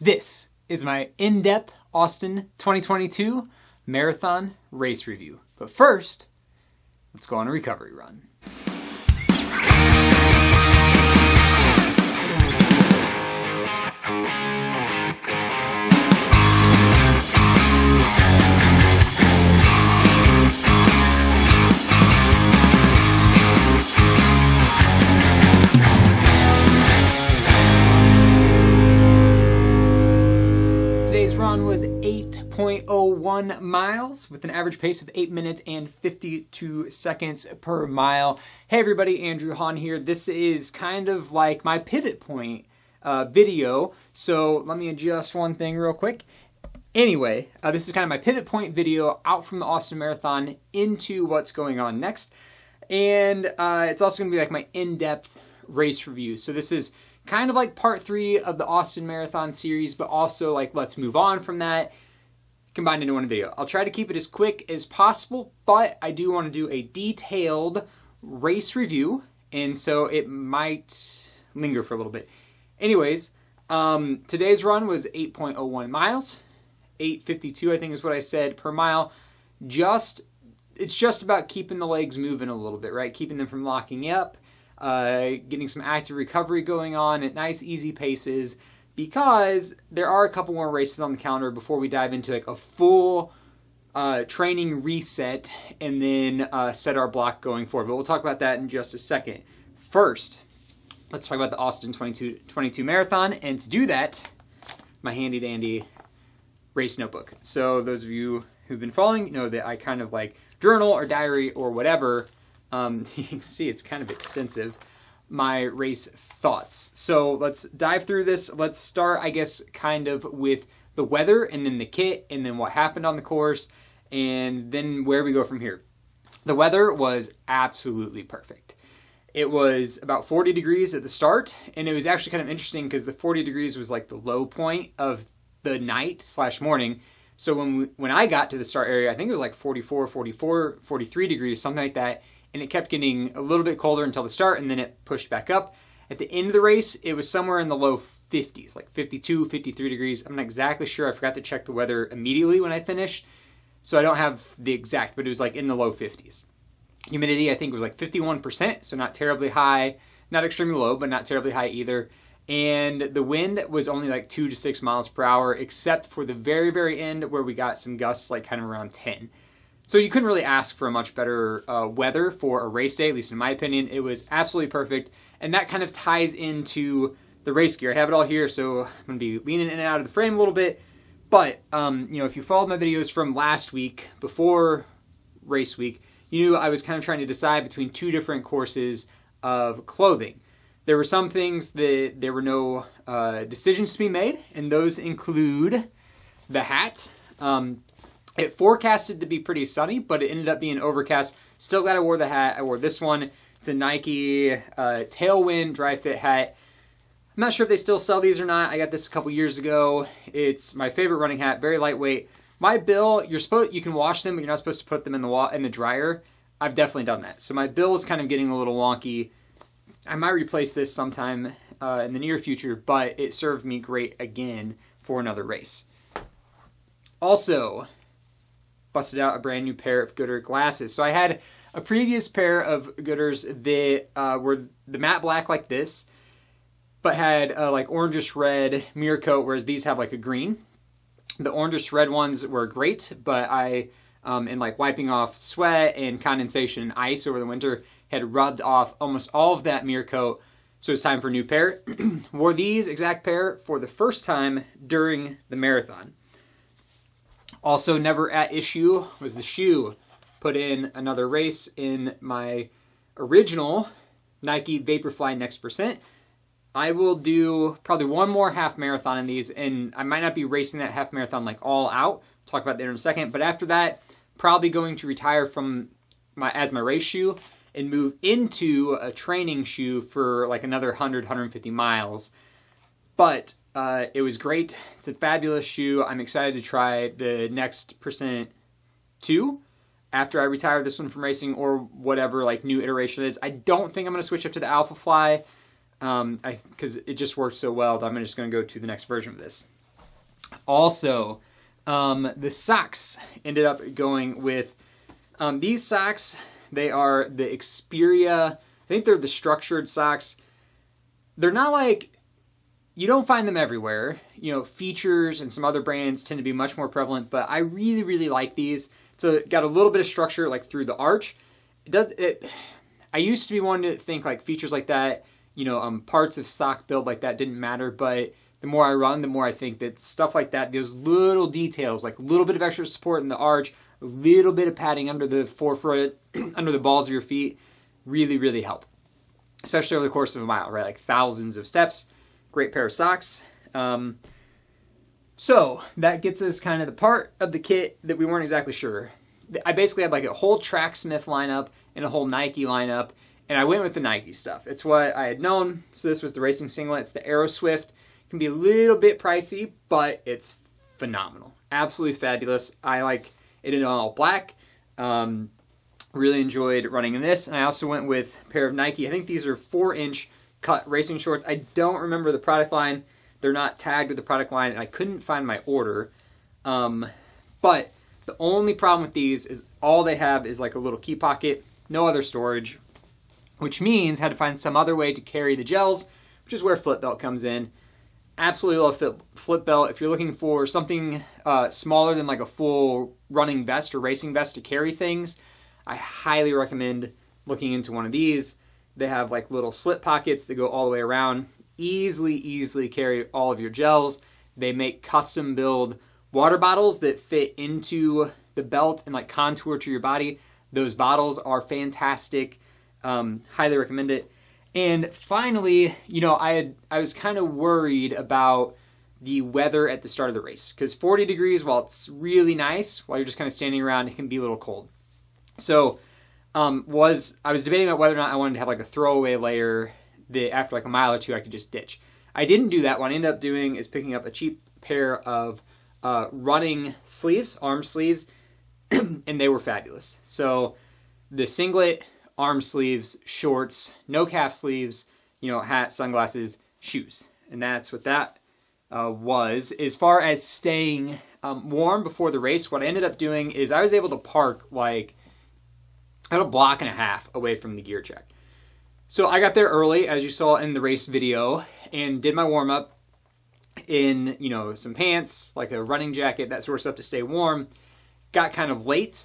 This is my in-depth Austin 2022 marathon race review. But first, let's go on a recovery run. Today's run was 8.01 miles with an average pace of 8 minutes and 52 seconds per mile. Hey everybody, Andrew Hahn here. This is kind of like my pivot point video. So let me adjust one thing real quick. Anyway, this is kind of my pivot point video out from the Austin Marathon into what's going on next. And it's also going to be like my in-depth race review. So this is kind of like part 3 of the Austin Marathon series, but also like let's move on from that, combined into one video. I'll try to keep it as quick as possible, but I do want to do a detailed race review, and so it might linger for a little bit. Anyways, today's run was 8.01 miles, 8:52 I think is what I said per mile. It's just about keeping the legs moving a little bit, right? Keeping them from locking up. Getting some active recovery going on at nice easy paces, because there are a couple more races on the calendar before we dive into like a full training reset and then set our block going forward. But we'll talk about that in just a second. First, let's talk about the Austin 2022 Marathon, and to do that, my handy dandy race notebook. So those of you who've been following know that I kind of like journal or diary or whatever. You can see it's kind of extensive, my race thoughts. So let's dive through this. Let's start, I guess, kind of with the weather and then the kit and then what happened on the course and then where we go from here. The weather was absolutely perfect. It was about 40 degrees at the start, and it was actually kind of interesting because the 40 degrees was like the low point of the night / morning. So when I got to the start area, I think it was like 44, 43 degrees, something like that. And it kept getting a little bit colder until the start, and then it pushed back up. At the end of the race, it was somewhere in the low 50s, like 52, 53 degrees. I'm not exactly sure. I forgot to check the weather immediately when I finished, so I don't have the exact, but it was like in the low 50s. Humidity, I think, was like 51%, so not terribly high, not extremely low, but not terribly high either. And the wind was only like 2 to 6 miles per hour, except for the very, very end where we got some gusts like kind of around 10. So you couldn't really ask for a much better weather for a race day, at least in my opinion. It was absolutely perfect, and that kind of ties into the race gear. I have it all here, so I'm going to be leaning in and out of the frame a little bit. But, you know, if you followed my videos from last week, before race week, you knew I was kind of trying to decide between 2 different courses of clothing. There were some things that there were no decisions to be made, and those include the hat. It forecasted to be pretty sunny, but it ended up being overcast. Still glad I wore the hat. I wore this one. It's a Nike Tailwind dry fit hat. I'm not sure if they still sell these or not. I got this a couple years ago. It's my favorite running hat, very lightweight. My bill, you can wash them, but you're not supposed to put them in the dryer. I've definitely done that. So my bill is kind of getting a little wonky. I might replace this sometime in the near future, but it served me great again for another race. Also, busted out a brand new pair of Gooder glasses. So I had a previous pair of Gooders that were the matte black like this, but had like orangish red mirror coat, whereas these have like a green. The orangish red ones were great, but I, in like wiping off sweat and condensation and ice over the winter, had rubbed off almost all of that mirror coat. So it's time for a new pair. Wore these exact pair for the first time during the marathon. Also never at issue was the shoe. Put in another race in my original Nike Vaporfly Next Percent. I will do probably one more half marathon in these, and I might not be racing that half marathon like all out. Talk about that in a second. But after that, probably going to retire from my race shoe and move into a training shoe for like another 100, 150 miles. But it was great. It's a fabulous shoe. I'm excited to try the Next Percent 2 after I retire this one from racing, or whatever like new iteration it is. I don't think I'm going to switch up to the Alpha Fly because it just works so well that I'm just going to go to the next version of this. Also, the socks ended up going with these socks. They are the Xperia, I think they're the structured socks. They're not like, you don't find them everywhere. You know, Features and some other brands tend to be much more prevalent, but I really, really like these. So it got a little bit of structure like through the arch. I used to be one to think like features like that, you know, parts of sock build like that didn't matter, but the more I run, the more I think that stuff like that, those little details, like a little bit of extra support in the arch, a little bit of padding under the forefoot, under the balls of your feet, really, really help. Especially over the course of a mile, right? Like thousands of steps. Great pair of socks. So that gets us kind of the part of the kit that we weren't exactly sure. I basically had like a whole Tracksmith lineup and a whole Nike lineup, and I went with the Nike stuff. It's what I had known. So this was the racing singlet. It's the Aeroswift. It can be a little bit pricey, but it's phenomenal. Absolutely fabulous. I like it in all black. Really enjoyed running in this. And I also went with a pair of Nike. I think these are 4-inch cut racing shorts. I don't remember the product line. They're not tagged with the product line, and I couldn't find my order. But the only problem with these is all they have is like a little key pocket, no other storage, which means I had to find some other way to carry the gels, which is where flip belt comes in. Absolutely love flip belt. If you're looking for something smaller than like a full running vest or racing vest to carry things, I highly recommend looking into one of these. They have like little slit pockets that go all the way around. Easily carry all of your gels. They make custom build water bottles that fit into the belt and like contour to your body. Those bottles are fantastic. Highly recommend it. And finally, you know, I was kind of worried about the weather at the start of the race, because 40 degrees, while it's really nice, while you're just kind of standing around, it can be a little cold. So I was debating about whether or not I wanted to have like a throwaway layer that after like a mile or two I could just ditch. I didn't do that. What I ended up doing is picking up a cheap pair of running sleeves, arm sleeves, and they were fabulous. So the singlet, arm sleeves, shorts, no calf sleeves, you know, hat, sunglasses, shoes. And that's what that was. As far as staying warm before the race, what I ended up doing is I was able to park like about a block and a half away from the gear check. So I got there early, as you saw in the race video, and did my warm-up in, you know, some pants, like a running jacket, that sort of stuff to stay warm. Got kind of late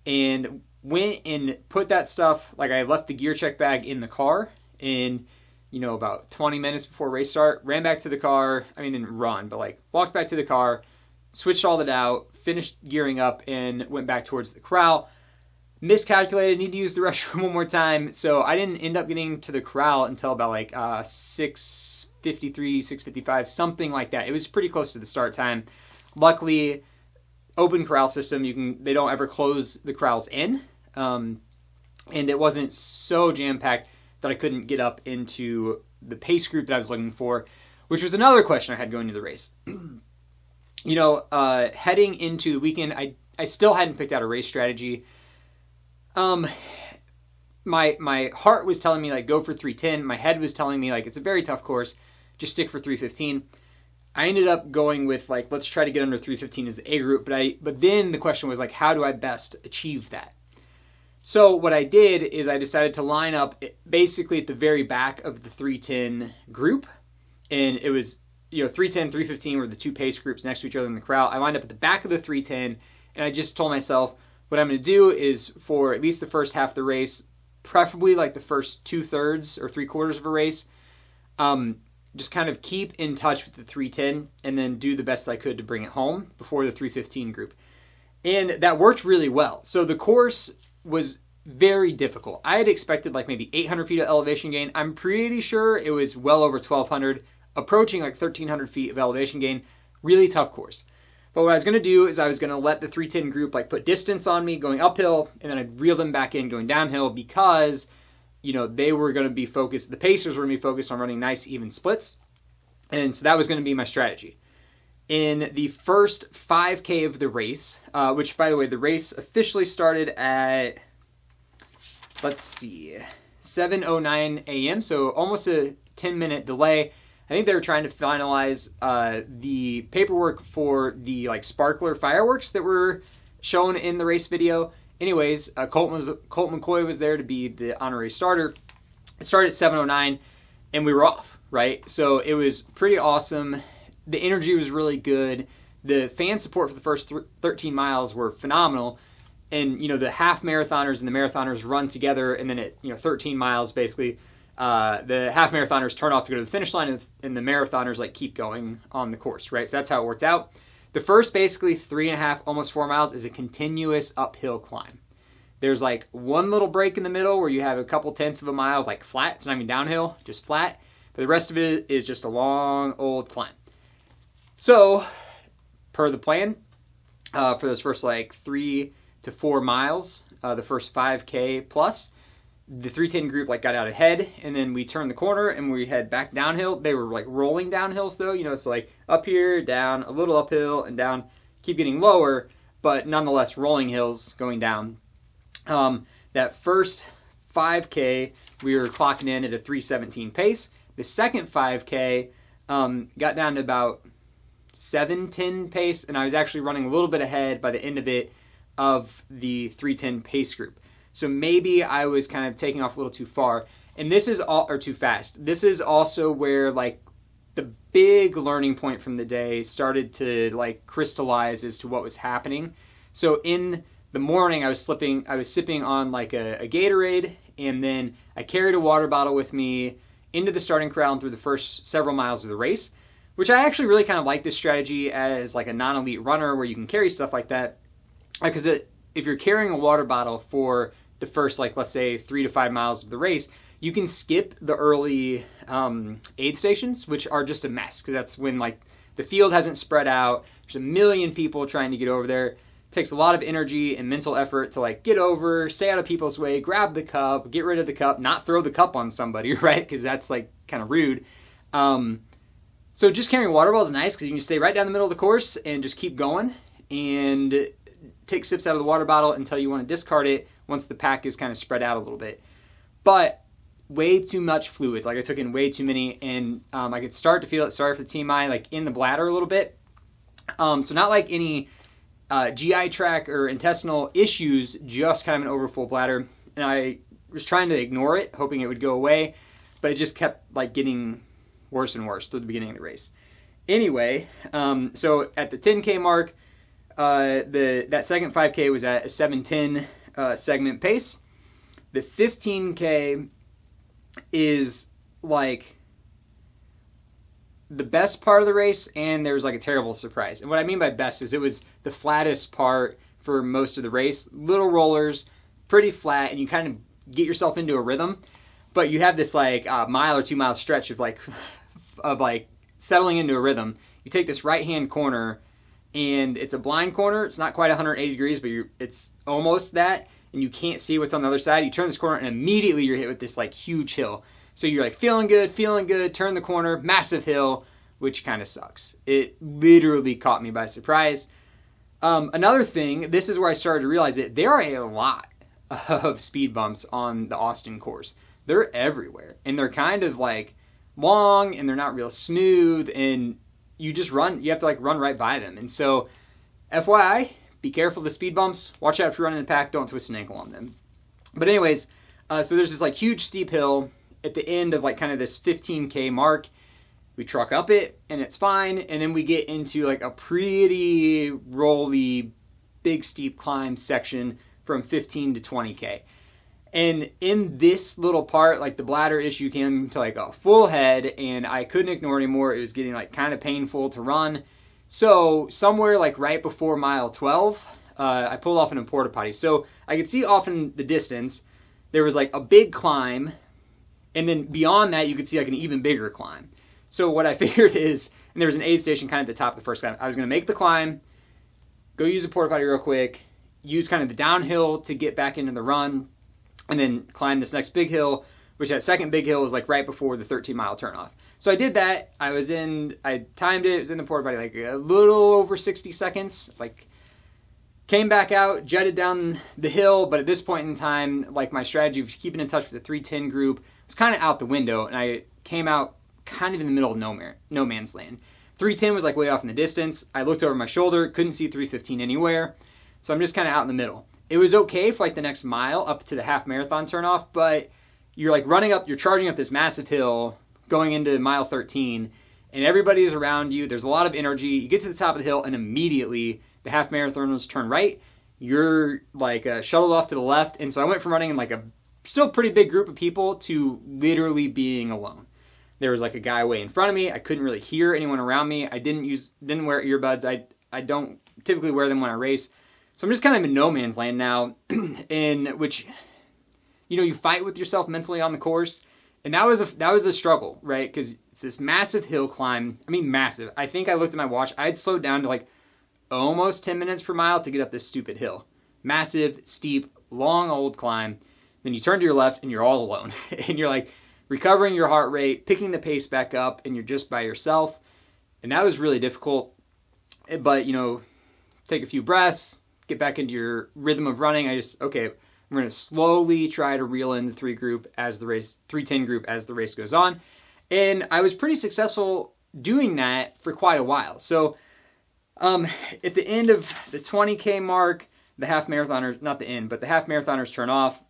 and went and put that stuff, like I left the gear check bag in the car, and, you know, about 20 minutes before race start, ran back to the car. I mean, didn't run, but like walked back to the car, switched all that out, finished gearing up, and went back towards the corral. Miscalculated, need to use the restroom one more time, so I didn't end up getting to the corral until about like 6:53, 6:55, something like that. It was pretty close to the start time. Luckily, open corral system, they don't ever close the corrals in, and it wasn't so jam-packed that I couldn't get up into the pace group that I was looking for, which was another question I had going into the race. You know, heading into the weekend, I still hadn't picked out a race strategy. My heart was telling me like go for 310. My head was telling me like it's a very tough course, just stick for 315. I ended up going with like let's try to get under 315 as the A group, but then the question was like how do I best achieve that? So what I did is I decided to line up basically at the very back of the 310 group, and it was, you know, 310, 315 were the two pace groups next to each other in the corral. I lined up at the back of the 310, and I just told myself, what I'm going to do is for at least the first half of the race, preferably like the first 2/3 or 3/4 of a race, just kind of keep in touch with the 310 and then do the best I could to bring it home before the 315 group. And that worked really well. So the course was very difficult. I had expected like maybe 800 feet of elevation gain. I'm pretty sure it was well over 1,200, approaching like 1,300 feet of elevation gain. Really tough course. But what I was going to do is I was going to let the 310 group like put distance on me going uphill, and then I'd reel them back in going downhill because, you know, they were going to be focused, the pacers were going to be focused on running nice even splits. And so that was going to be my strategy. In the first 5K of the race, which by the way, the race officially started at, let's see, 7:09 a.m. So almost a 10-minute delay. I think they were trying to finalize the paperwork for the like sparkler fireworks that were shown in the race video. Anyways, Colt McCoy was there to be the honorary starter. It started at 7:09, and we were off, right? So it was pretty awesome. The energy was really good. The fan support for the first 13 miles were phenomenal. And, you know, the half marathoners and the marathoners run together, and then at, 13 miles, basically, the half marathoners turn off to go to the finish line, and the marathoners, like, keep going on the course, right? So that's how it worked out. The first, basically, 3.5, almost 4 miles is a continuous uphill climb. There's, like, one little break in the middle where you have a couple tenths of a mile, like, flat. It's not even downhill, just flat. But the rest of it is just a long, old climb. So, per the plan, for those first, like, 3 to 4 miles, the first 5K plus, the 310 group like got out ahead, and then we turned the corner and we head back downhill. They were like rolling downhills though, so like up here, down, a little uphill and down, keep getting lower, but nonetheless rolling hills going down. That first 5K, we were clocking in at a 3:17 pace. The second 5K got down to about 7:10 pace, and I was actually running a little bit ahead by the end of it of the 3:10 pace group. So maybe I was kind of taking off a little too far. And this is all, or too fast. This is also where like the big learning point from the day started to like crystallize as to what was happening. So in the morning I was sipping on like a Gatorade, and then I carried a water bottle with me into the starting corral and through the first several miles of the race, which I actually really kind of like this strategy as like a non-elite runner where you can carry stuff like that. Because if you're carrying a water bottle for the first, like, let's say 3 to 5 miles of the race, you can skip the early aid stations, which are just a mess. Because that's when, like, the field hasn't spread out. There's a million people trying to get over there. It takes a lot of energy and mental effort to, like, get over, stay out of people's way, grab the cup, get rid of the cup, not throw the cup on somebody, right? Because that's, like, kind of rude. So just carrying a water bottle is nice because you can stay right down the middle of the course and just keep going. And take sips out of the water bottle until you want to discard it once the pack is kind of spread out a little bit. But way too much fluids. Like I took in way too many, and I could start to feel it, sorry for the TMI, like in the bladder a little bit. So not like any GI tract or intestinal issues, just kind of an overfull bladder. And I was trying to ignore it, hoping it would go away, but it just kept like getting worse and worse through the beginning of the race. Anyway, so at the 10K mark, that second 5K was at a 7:10 segment pace. The 15K is like the best part of the race, and there was like a terrible surprise. And what I mean by best is it was the flattest part for most of the race. Little rollers, pretty flat, and you kind of get yourself into a rhythm. But you have this like mile or 2 mile stretch of like settling into a rhythm. You take this right-hand corner, and it's a blind corner. It's not quite 180 degrees, but it's almost that, and you can't see what's on the other side. You turn this corner, and immediately you're hit with this like huge hill. So you're like feeling good, turn the corner, massive hill, which kind of sucks. It literally caught me by surprise. Another thing, this is where I started to realize that there are a lot of speed bumps on the Austin course. They're everywhere, and they're kind of like long, and they're not real smooth, and you just run, you have to like run right by them. And so, FYI, be careful of the speed bumps. Watch out if you're running in the pack, don't twist an ankle on them. But anyways, so there's this like huge steep hill at the end of like kind of this 15K mark. We truck up it, and it's fine. And then we get into like a pretty rolly, big steep climb section from 15 to 20K. And in this little part, like the bladder issue came to like a full head, and I couldn't ignore it anymore. It was getting like kind of painful to run. So somewhere like right before mile 12, I pulled off in a porta potty. So I could see off in the distance, there was like a big climb, and then beyond that, you could see like an even bigger climb. So what I figured is, and there was an aid station kind of at the top of the first climb. I was going to make the climb, go use a porta potty real quick, use kind of the downhill to get back into the run, and then climb this next big hill, which that second big hill was like right before the 13-mile turnoff. So I did that. I timed it. It was in the porta potty like a little over 60 seconds. Like, came back out, jetted down the hill, but at this point in time, like my strategy of keeping in touch with the 310 group was kind of out the window, and I came out kind of in the middle of no man's land. 310 was like way off in the distance. I looked over my shoulder, couldn't see 315 anywhere. So I'm just kind of out in the middle. It was okay for like the next mile up to the half marathon turnoff, but you're like running up, you're charging up this massive hill going into mile 13, and everybody's around you. There's a lot of energy. You get to the top of the hill, and immediately the half marathoners turn right. You're like shuttled off to the left. And so I went from running in like a still pretty big group of people to literally being alone. There was like a guy way in front of me. I couldn't really hear anyone around me. I didn't wear earbuds. I don't typically wear them when I race. So I'm just kind of in no man's land now, in which, you know, you fight with yourself mentally on the course. And that was a struggle, right? Because it's this massive hill climb. I mean, massive. I think I looked at my watch. I had slowed down to like almost 10 minutes per mile to get up this stupid hill. Massive, steep, long old climb. Then you turn to your left and you're all alone. And you're like recovering your heart rate, picking the pace back up, and you're just by yourself. And that was really difficult. But, you know, take a few breaths, get back into your rhythm of running. Okay, we're going to slowly try to reel in the 310 group as the race goes on. And I was pretty successful doing that for quite a while. So at the end of the 20K mark, the half marathoners, not the end, but the half marathoners turn off.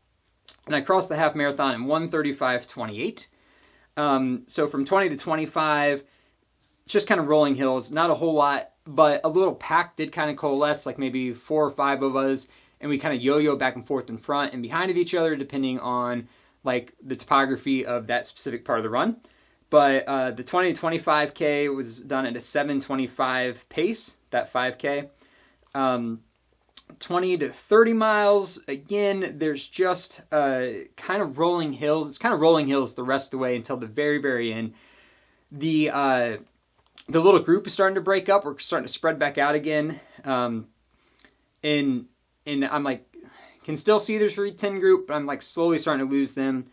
And I crossed the half marathon in 1:35:28. So from 20 to 25, just kind of rolling hills, not a whole lot, but a little pack did kind of coalesce, like maybe 4 or 5 of us, and we kind of yo-yo back and forth in front and behind of each other, depending on like the topography of that specific part of the run. But the 20 to 25K was done at a 7:25 pace, that 5K. 20 to 30 miles, again, there's just kind of rolling hills. It's kind of rolling hills the rest of the way until the very, very end. The little group is starting to break up. We're starting to spread back out again. And I'm like, can still see there's a 310 group, but I'm like slowly starting to lose them.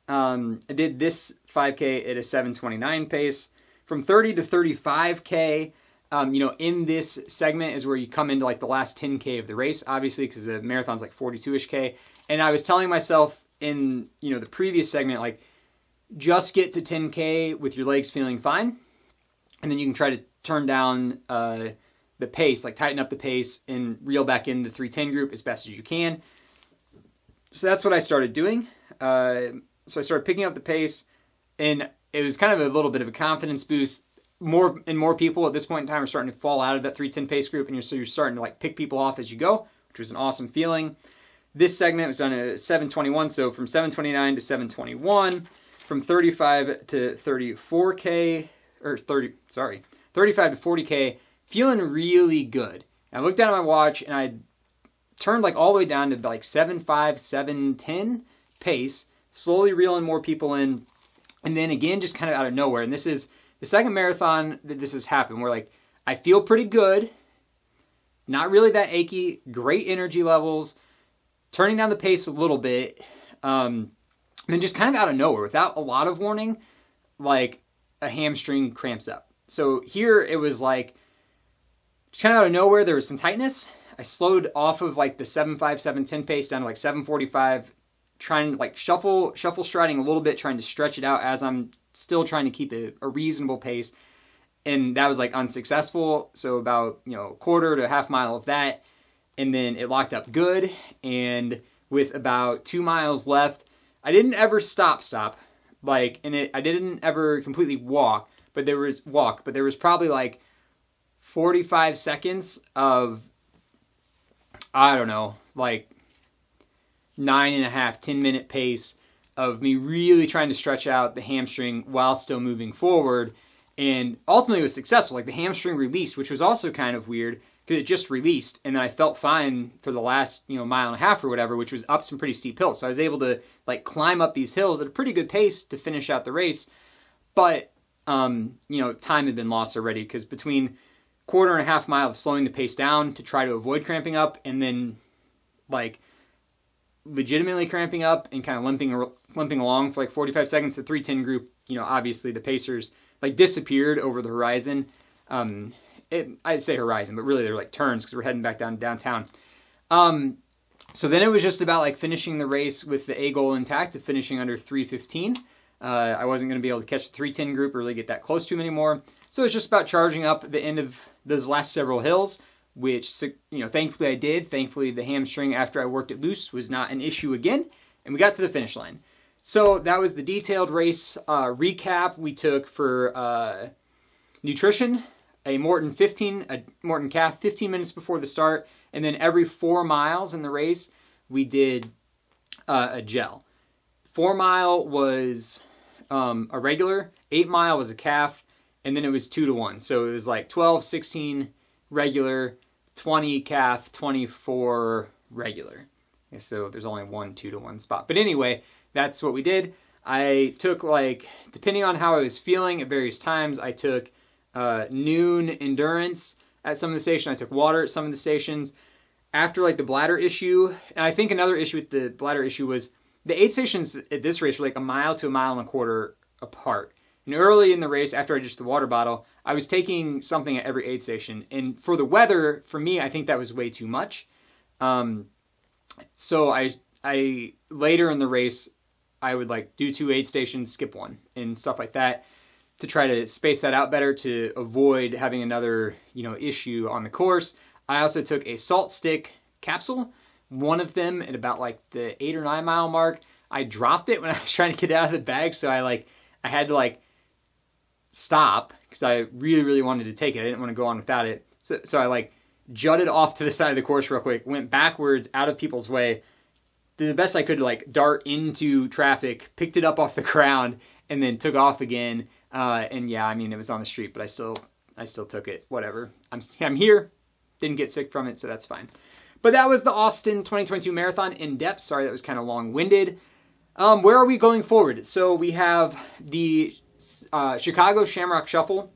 I did this 5K at a 7:29 pace. From 30 to 35K, you know, in this segment is where you come into like the last 10K of the race, obviously, because the marathon's like 42-ish K. And I was telling myself in, you know, the previous segment, like, just get to 10K with your legs feeling fine. And then you can try to turn down the pace, like tighten up the pace and reel back in the 310 group as best as you can. So that's what I started doing. So I started picking up the pace, and it was kind of a little bit of a confidence boost. More and more people at this point in time are starting to fall out of that 310 pace group, and you're starting to like pick people off as you go, which was an awesome feeling. This segment was done at 7:21, so from 7:29 to 7:21, from 35 to 34K, or 35 to 40K, feeling really good. I looked down at my watch, and I turned like all the way down to like 7:5, 7:10 pace, slowly reeling more people in, and then again, just kind of out of nowhere, and this is the second marathon that this has happened, where like I feel pretty good, not really that achy, great energy levels, turning down the pace a little bit, and then just kind of out of nowhere, without a lot of warning, like a hamstring cramps up. So here it was like, just kind of out of nowhere, there was some tightness. I slowed off of like the 7:5, 7:10 pace down to like 7:45, trying to like shuffle striding a little bit, trying to stretch it out as I'm still trying to keep a reasonable pace. And that was like unsuccessful. So about, you know, a quarter to a half mile of that. And then it locked up good. And with about 2 miles left, I didn't ever stop. Like, and I didn't ever completely walk, but there was probably like 45 seconds of, I don't know, like 9.5, 10-minute pace of me really trying to stretch out the hamstring while still moving forward. And ultimately it was successful. Like the hamstring released, which was also kind of weird because it just released. And then I felt fine for the last, you know, mile and a half or whatever, which was up some pretty steep hills. So I was able to like climb up these hills at a pretty good pace to finish out the race. But, you know, time had been lost already, because between quarter and a half mile of slowing the pace down to try to avoid cramping up, and then like legitimately cramping up and kind of limping along for like 45 seconds, the 310 group, you know, obviously the pacers like disappeared over the horizon. I'd say horizon, but really they're like turns, because we're heading back downtown. So then it was just about like finishing the race with the A goal intact of finishing under 3:15. I wasn't going to be able to catch the 310 group or really get that close to him anymore. So it's just about charging up the end of those last several hills, which, you know, thankfully I did. Thankfully the hamstring after I worked it loose was not an issue again, and we got to the finish line. So that was the detailed race recap we took for nutrition, a Morton calf 15 minutes before the start, and then every 4 miles in the race we did a gel. 4 mile was a regular, 8 mile was a calf, and then it was 2 to 1. So it was like 12, 16 regular, 20 calf, 24 regular. So there's only one 2 to 1 spot. But anyway, that's what we did. I took, like, depending on how I was feeling at various times, I took noon endurance at some of the stations. I took water at some of the stations. After, like, the bladder issue, and I think another issue with the bladder issue was the aid stations at this race were like 1 mile to 1.25 miles apart. And early in the race, after I just the water bottle, I was taking something at every aid station. And for the weather, for me, I think that was way too much. So I later in the race, I would like do 2 aid stations, skip 1, and stuff like that to try to space that out better to avoid having another, you know, issue on the course. I also took a salt stick capsule, one of them at about like the 8 or 9 mile mark. I dropped it when I was trying to get out of the bag, so I had to like stop because I really wanted to take it. I didn't want to go on without it. So I like jutted off to the side of the course real quick, went backwards out of people's way, did the best I could to like dart into traffic, picked it up off the ground, and then took off again. And yeah, I mean, it was on the street, but I still took it. Whatever. I'm here. Didn't get sick from it, so that's fine. But that was the Austin 2022 Marathon in depth. Sorry, that was kind of long-winded. Where are we going forward? So we have the Chicago Shamrock Shuffle,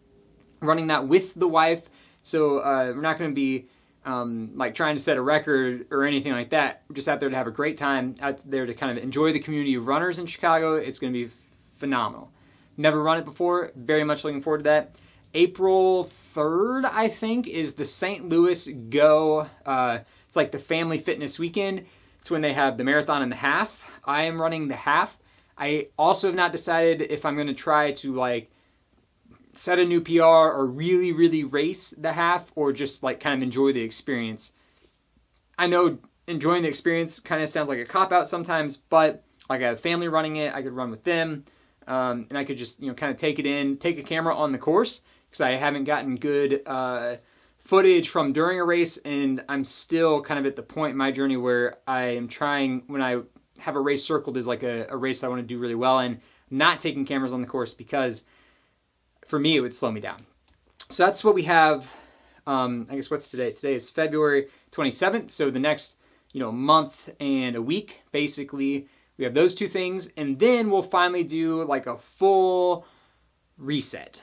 running that with the wife. So we're not going to be like trying to set a record or anything like that. We're just out there to have a great time, out there to kind of enjoy the community of runners in Chicago. It's going to be phenomenal. Never run it before. Very much looking forward to that. April 3rd, I think, is the St. Louis Go. It's like the family fitness weekend. It's when they have the marathon and the half. I am running the half. I also have not decided if I'm going to try to like set a new PR or really race the half, or just like kind of enjoy the experience. I know enjoying the experience kind of sounds like a cop-out sometimes, but like I have family running it, I could run with them, and I could just, you know, kind of take it in, take a camera on the course, because I haven't gotten good footage from during a race, and I'm still kind of at the point in my journey where I am trying, when I have a race circled as like a race I want to do really well in, not taking cameras on the course, because for me it would slow me down. So that's what we have. I guess what's today? Today is February 27th, so the next, you know, month and a week, basically, we have those two things, and then we'll finally do like a full reset.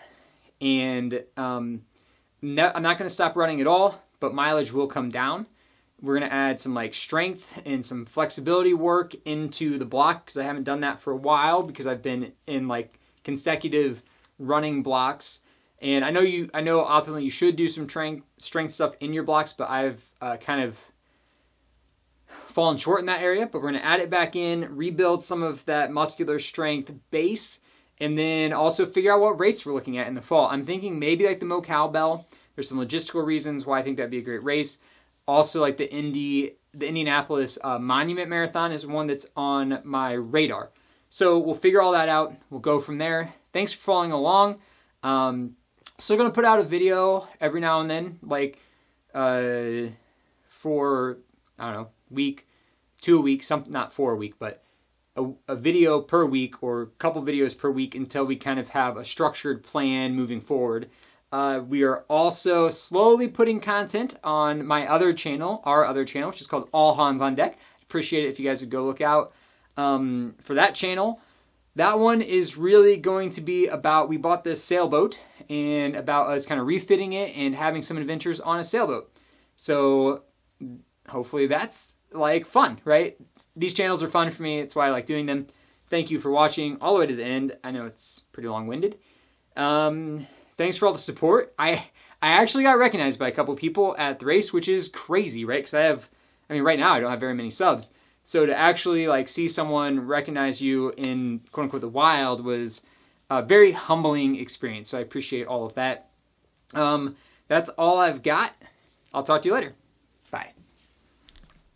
And I'm not going to stop running at all, but mileage will come down. We're going to add some like strength and some flexibility work into the block, because I haven't done that for a while, because I've been in like consecutive running blocks. And I know ultimately you should do some strength stuff in your blocks, but I've kind of fallen short in that area. But we're going to add it back in, rebuild some of that muscular strength base, and then also figure out what race we're looking at in the fall. I'm thinking maybe like the Mo Cowbell. There's some logistical reasons why I think that'd be a great race. Also, like the Indianapolis Monument Marathon is one that's on my radar. So we'll figure all that out. We'll go from there. Thanks for following along. Still going to put out a video every now and then, like for, I don't know, week, 2 a week, not 4 a week, but a video per week or a couple videos per week until we kind of have a structured plan moving forward. We are also slowly putting content on my other channel, our other channel, which is called All Hands on Deck. Appreciate it if you guys would go look out for that channel. That one is really going to be about, we bought this sailboat, and about us kind of refitting it and having some adventures on a sailboat. So hopefully that's like fun, right? These channels are fun for me. It's why I like doing them. Thank you for watching all the way to the end. I know it's pretty long-winded. Thanks for all the support. I actually got recognized by a couple people at the race, which is crazy, right? Because right now I don't have very many subs. So to actually like see someone recognize you in quote unquote the wild was a very humbling experience. So I appreciate all of that. That's all I've got. I'll talk to you later.